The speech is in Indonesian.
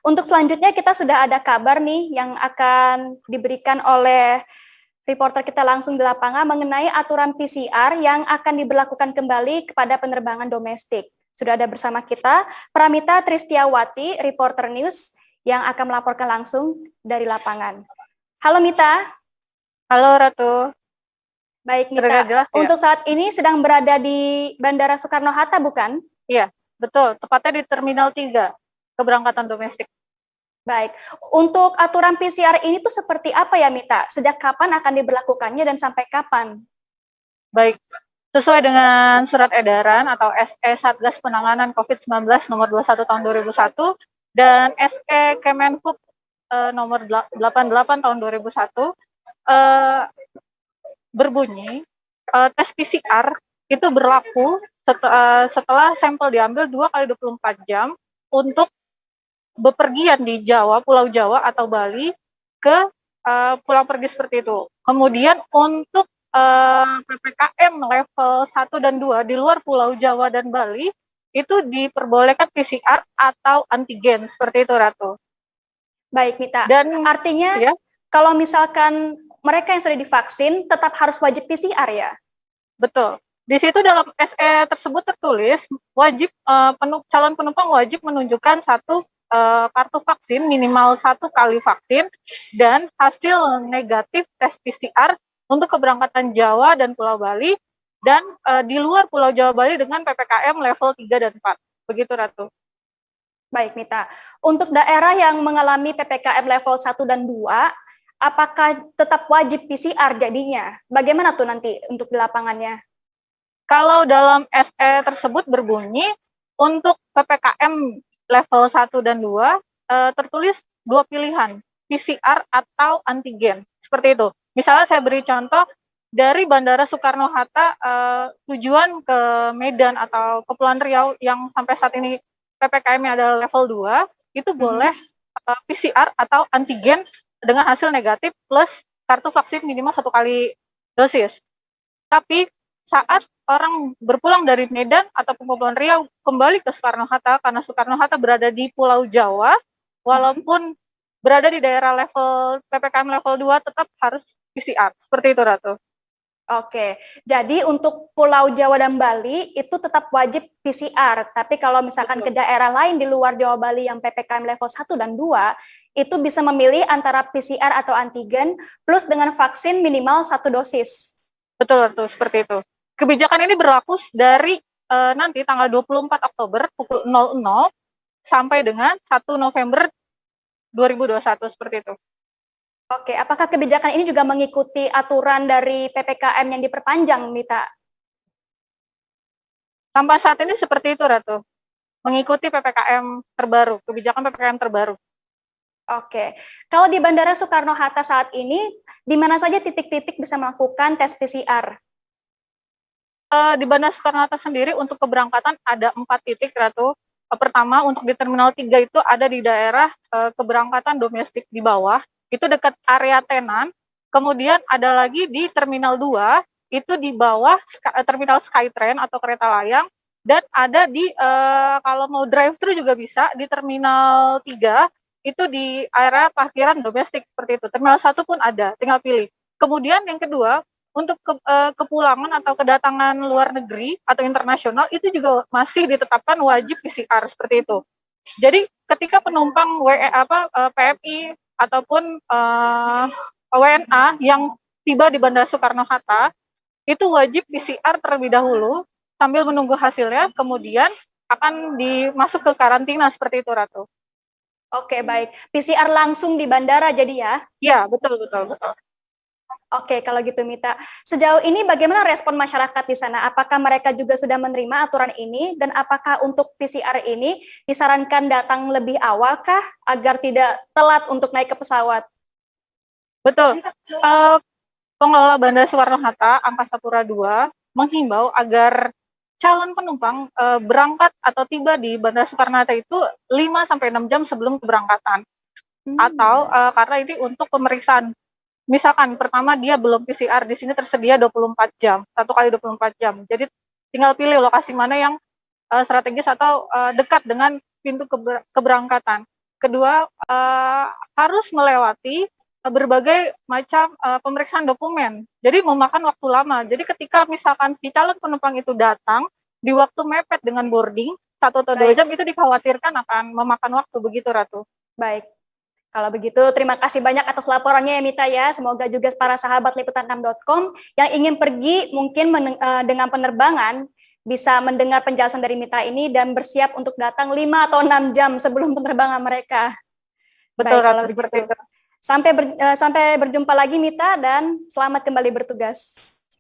Untuk selanjutnya kita sudah ada kabar nih yang akan diberikan oleh reporter kita langsung di lapangan mengenai aturan PCR yang akan diberlakukan kembali kepada penerbangan domestik. Sudah ada bersama kita Pramita Tristiawati, reporter news yang akan melaporkan langsung dari lapangan. Halo Mita. Halo Ratu. Baik Terdengar Mita, jelas ya? untuk saat ini sedang berada di Bandara Soekarno-Hatta bukan? Iya, betul. Tepatnya di Terminal 3, keberangkatan domestik. Baik, untuk aturan PCR ini tuh seperti apa ya Mita? Sejak kapan akan diberlakukannya dan sampai kapan? Baik, sesuai dengan surat edaran atau SE Satgas Penanganan COVID-19 nomor 21 tahun 2001 dan SE Kemenhub nomor 88 tahun 2001 berbunyi tes PCR itu berlaku setelah sampel diambil 2 kali 24 jam untuk bepergian di Jawa, Pulau Jawa atau Bali ke pulang pergi seperti itu. Kemudian untuk PPKM level 1 dan 2 di luar Pulau Jawa dan Bali itu diperbolehkan PCR atau antigen seperti itu, Ratu. Baik, Mita. Dan artinya ya, kalau misalkan mereka yang sudah divaksin tetap harus wajib PCR ya? betul. Di situ dalam SE tersebut tertulis wajib calon penumpang wajib menunjukkan satu kartu vaksin minimal 1 kali vaksin dan hasil negatif tes PCR untuk keberangkatan Jawa dan Pulau Bali dan di luar Pulau Jawa Bali dengan PPKM level 3 dan 4. Begitu Ratu. Baik Mita, untuk daerah yang mengalami PPKM level 1 dan 2, apakah tetap wajib PCR jadinya? Bagaimana tuh nanti untuk di lapangannya? Kalau dalam SE tersebut berbunyi untuk PPKM level 1 dan 2 tertulis 2 pilihan, PCR atau antigen. Seperti itu. Misalnya saya beri contoh dari Bandara Soekarno-Hatta tujuan ke Medan atau Kepulauan Riau yang sampai saat ini PPKM-nya adalah level 2, itu boleh PCR atau antigen dengan hasil negatif plus kartu vaksin minimal 1 kali dosis. Tapi saat orang berpulang dari Medan atau Kepulauan Riau kembali ke Soekarno-Hatta, karena Soekarno-Hatta berada di Pulau Jawa, walaupun berada di daerah level PPKM level 2 tetap harus PCR. Seperti itu, Ratu. Oke, jadi untuk Pulau Jawa dan Bali itu tetap wajib PCR, tapi kalau misalkan ke daerah lain di luar Jawa Bali yang PPKM level 1 dan 2, itu bisa memilih antara PCR atau antigen plus dengan vaksin minimal 1 dosis. Betul, Ratu, seperti itu. Kebijakan ini berlaku dari nanti tanggal 24 Oktober pukul 00 sampai dengan 1 November 2021, seperti itu. Oke, apakah kebijakan ini juga mengikuti aturan dari PPKM yang diperpanjang, Mita? Sampai saat ini seperti itu, Ratu. Mengikuti PPKM terbaru, kebijakan PPKM terbaru. Oke, kalau di Bandara Soekarno-Hatta saat ini, di mana saja titik-titik bisa melakukan tes PCR? Di Bandara Soekarno-Hatta sendiri untuk keberangkatan ada 4 titik, Ratu. Pertama, untuk di Terminal 3 itu ada di daerah keberangkatan domestik di bawah, itu dekat area tenan. Kemudian ada lagi di Terminal 2, itu di bawah Terminal Skytrain atau kereta layang. Dan ada di, kalau mau drive-thru juga bisa, di Terminal 3, itu di area parkiran domestik, seperti itu. Terminal 1 pun ada, tinggal pilih. Kemudian yang kedua, untuk kepulangan atau kedatangan luar negeri atau internasional itu juga masih ditetapkan wajib PCR seperti itu. Jadi ketika penumpang PMI ataupun WNA yang tiba di Bandara Soekarno-Hatta itu wajib PCR terlebih dahulu sambil menunggu hasilnya, kemudian akan dimasuk ke karantina seperti itu, Ratu. Oke, baik. PCR langsung di bandara jadi ya? Iya, betul. Oke, kalau gitu Mita. Sejauh ini bagaimana respon masyarakat di sana? Apakah mereka juga sudah menerima aturan ini? Dan apakah untuk PCR ini disarankan datang lebih awal kah agar tidak telat untuk naik ke pesawat? Betul. Pengelola Bandara Soekarno-Hatta Angkasa Pura II menghimbau agar calon penumpang berangkat atau tiba di Bandara Soekarno-Hatta itu 5-6 jam sebelum keberangkatan. Atau karena ini untuk pemeriksaan. Misalkan pertama dia belum PCR, di sini tersedia 24 jam, 1 kali 24 jam. Jadi tinggal pilih lokasi mana yang strategis atau dekat dengan pintu keberangkatan. Kedua, harus melewati berbagai macam pemeriksaan dokumen. Jadi memakan waktu lama. Jadi ketika misalkan si calon penumpang itu datang di waktu mepet dengan boarding 1 atau 2 jam, itu dikhawatirkan akan memakan waktu, begitu Ratu. Baik. Kalau begitu, terima kasih banyak atas laporannya ya Mita ya. Semoga juga para sahabat liputan6.com yang ingin pergi mungkin dengan penerbangan bisa mendengar penjelasan dari Mita ini dan bersiap untuk datang 5 atau 6 jam sebelum penerbangan mereka. Betul, baik, kalau Ratu, begitu. Sampai berjumpa lagi Mita dan selamat kembali bertugas.